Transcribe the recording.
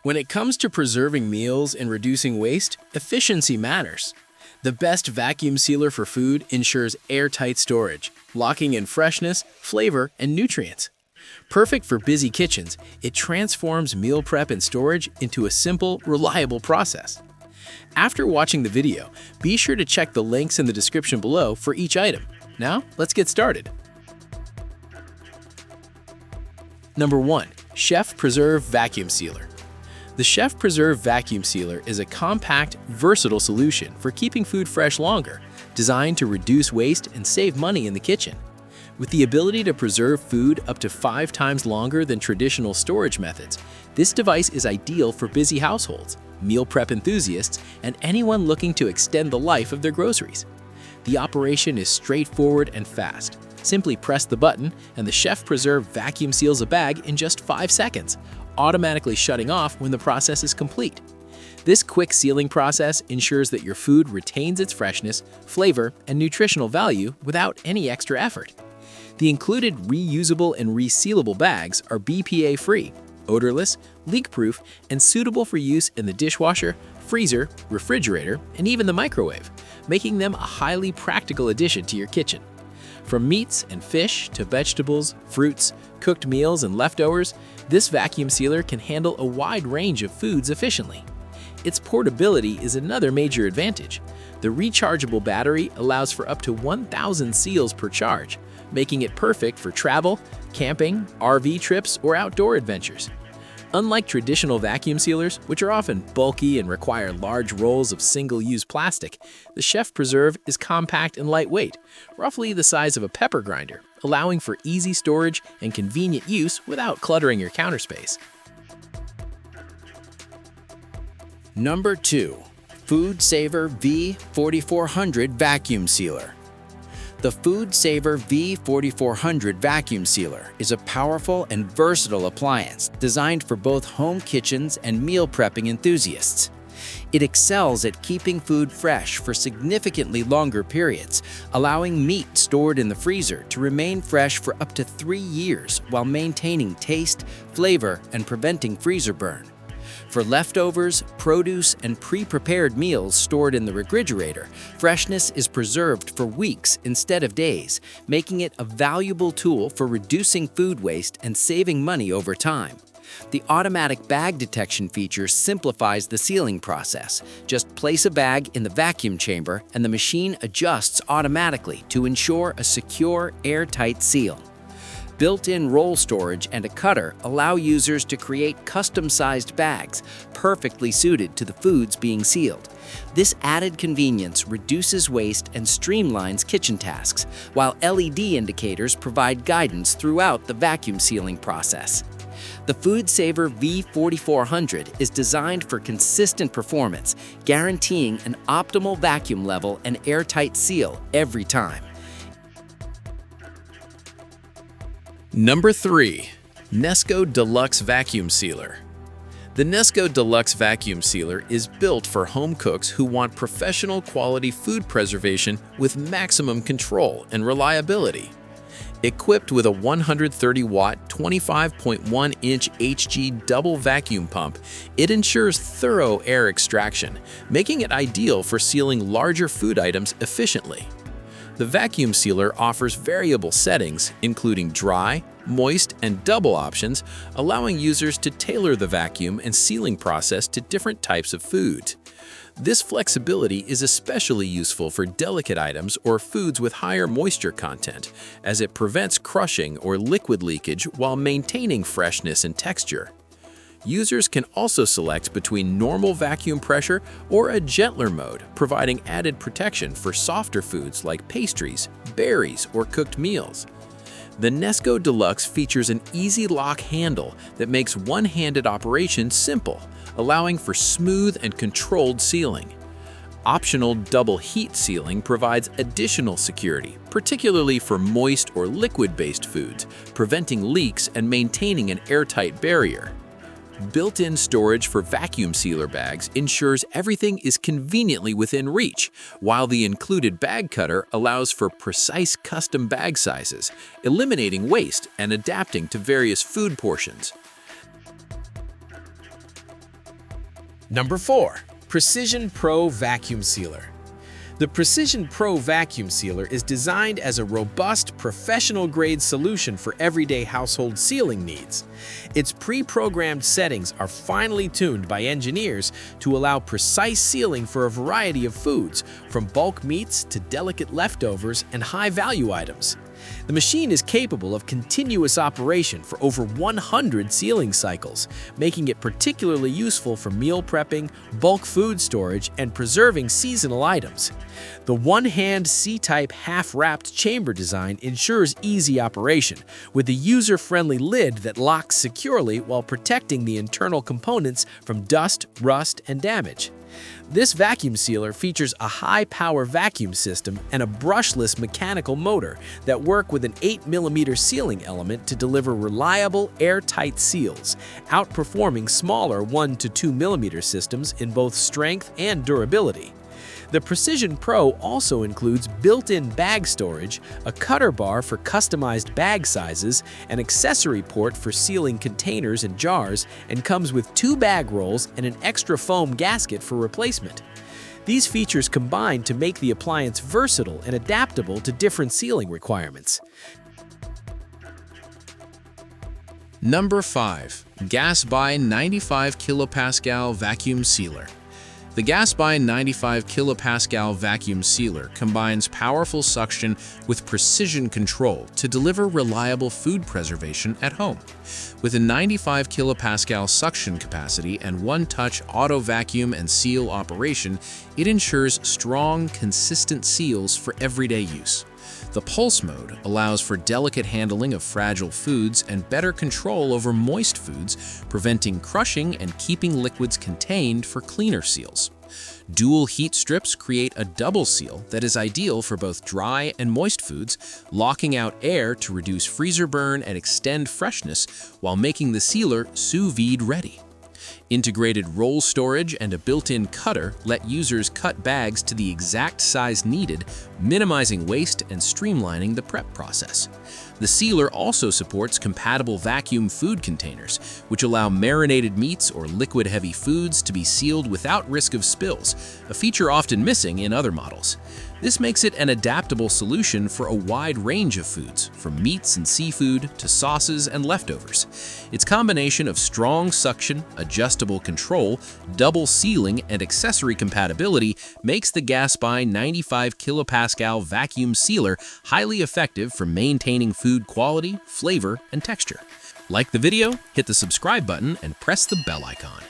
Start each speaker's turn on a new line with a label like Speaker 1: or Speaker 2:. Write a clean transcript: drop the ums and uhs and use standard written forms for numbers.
Speaker 1: When it comes to preserving meals and reducing waste, efficiency matters. The best vacuum sealer for food ensures airtight storage, locking in freshness, flavor, and nutrients. Perfect for busy kitchens, it transforms meal prep and storage into a simple, reliable process. After watching the video, be sure to check the links in the description below for each item. Now, let's get started. Number 1. Chef Preserve Vacuum Sealer. The Chef Preserve Vacuum Sealer is a compact, versatile solution for keeping food fresh longer, designed to reduce waste and save money in the kitchen. With the ability to preserve food up to 5 times longer than traditional storage methods, this device is ideal for busy households, meal prep enthusiasts, and anyone looking to extend the life of their groceries. The operation is straightforward and fast. Simply press the button and the Chef Preserve vacuum seals a bag in just 5 seconds, automatically shutting off when the process is complete. This quick sealing process ensures that your food retains its freshness, flavor, and nutritional value without any extra effort. The included reusable and resealable bags are BPA-free, odorless, leak-proof, and suitable for use in the dishwasher, freezer, refrigerator, and even the microwave, making them a highly practical addition to your kitchen. From meats and fish to vegetables, fruits, cooked meals, and leftovers, this vacuum sealer can handle a wide range of foods efficiently. Its portability is another major advantage. The rechargeable battery allows for up to 1,000 seals per charge, making it perfect for travel, camping, RV trips, or outdoor adventures. Unlike traditional vacuum sealers, which are often bulky and require large rolls of single-use plastic, the Chef Preserve is compact and lightweight, roughly the size of a pepper grinder, allowing for easy storage and convenient use without cluttering your counter space. Number 2. FoodSaver V4400 Vacuum Sealer. The FoodSaver V4400 Vacuum Sealer is a powerful and versatile appliance designed for both home kitchens and meal prepping enthusiasts. It excels at keeping food fresh for significantly longer periods, allowing meat stored in the freezer to remain fresh for up to 3 years while maintaining taste, flavor, and preventing freezer burn. For leftovers, produce, and pre-prepared meals stored in the refrigerator, freshness is preserved for weeks instead of days, making it a valuable tool for reducing food waste and saving money over time. The automatic bag detection feature simplifies the sealing process. Just place a bag in the vacuum chamber and the machine adjusts automatically to ensure a secure, airtight seal. Built-in roll storage and a cutter allow users to create custom-sized bags, perfectly suited to the foods being sealed. This added convenience reduces waste and streamlines kitchen tasks, while LED indicators provide guidance throughout the vacuum sealing process. The FoodSaver V4400 is designed for consistent performance, guaranteeing an optimal vacuum level and airtight seal every time. Number 3. Nesco Deluxe Vacuum Sealer. The Nesco Deluxe Vacuum Sealer is built for home cooks who want professional quality food preservation with maximum control and reliability. Equipped with a 130-watt, 25.1-inch HG double vacuum pump, it ensures thorough air extraction, making it ideal for sealing larger food items efficiently. The vacuum sealer offers variable settings, including dry, moist, and double options, allowing users to tailor the vacuum and sealing process to different types of foods. This flexibility is especially useful for delicate items or foods with higher moisture content, as it prevents crushing or liquid leakage while maintaining freshness and texture. Users can also select between normal vacuum pressure or a gentler mode, providing added protection for softer foods like pastries, berries, or cooked meals. The Nesco Deluxe features an easy lock handle that makes one-handed operation simple, allowing for smooth and controlled sealing. Optional double heat sealing provides additional security, particularly for moist or liquid-based foods, preventing leaks and maintaining an airtight barrier. Built-in storage for vacuum sealer bags ensures everything is conveniently within reach, while the included bag cutter allows for precise custom bag sizes, eliminating waste and adapting to various food portions. Number 4. Precision Pro Vacuum Sealer. The Precision Pro Vacuum Sealer is designed as a robust, professional-grade solution for everyday household sealing needs. Its pre-programmed settings are finely tuned by engineers to allow precise sealing for a variety of foods, from bulk meats to delicate leftovers and high-value items. The machine is capable of continuous operation for over 100 sealing cycles, making it particularly useful for meal prepping, bulk food storage, and preserving seasonal items. The one-hand C-type half-wrapped chamber design ensures easy operation, with a user-friendly lid that locks securely while protecting the internal components from dust, rust, and damage. This vacuum sealer features a high-power vacuum system and a brushless mechanical motor that work with an 8mm sealing element to deliver reliable, airtight seals, outperforming smaller 1 to 2mm systems in both strength and durability. The Precision Pro also includes built-in bag storage, a cutter bar for customized bag sizes, an accessory port for sealing containers and jars, and comes with 2 bag rolls and an extra foam gasket for replacement. These features combine to make the appliance versatile and adaptable to different sealing requirements.
Speaker 2: Number 5. Gasbye 95 kilopascal Vacuum Sealer. The Gasbye 95 kilopascal vacuum sealer combines powerful suction with precision control to deliver reliable food preservation at home. With a 95 kilopascal suction capacity and one-touch auto vacuum and seal operation, it ensures strong, consistent seals for everyday use. The Pulse mode allows for delicate handling of fragile foods and better control over moist foods, preventing crushing and keeping liquids contained for cleaner seals. Dual heat strips create a double seal that is ideal for both dry and moist foods, locking out air to reduce freezer burn and extend freshness while making the sealer sous vide ready. Integrated roll storage and a built-in cutter let users cut bags to the exact size needed, minimizing waste and streamlining the prep process. The sealer also supports compatible vacuum food containers, which allow marinated meats or liquid-heavy foods to be sealed without risk of spills, a feature often missing in other models. This makes it an adaptable solution for a wide range of foods, from meats and seafood to sauces and leftovers. Its combination of strong suction, adjustable control, double sealing, and accessory compatibility makes the Gasbye 95 kilopascal vacuum sealer highly effective for maintaining food quality, flavor, and texture. Like the video, hit the subscribe button, and press the bell icon.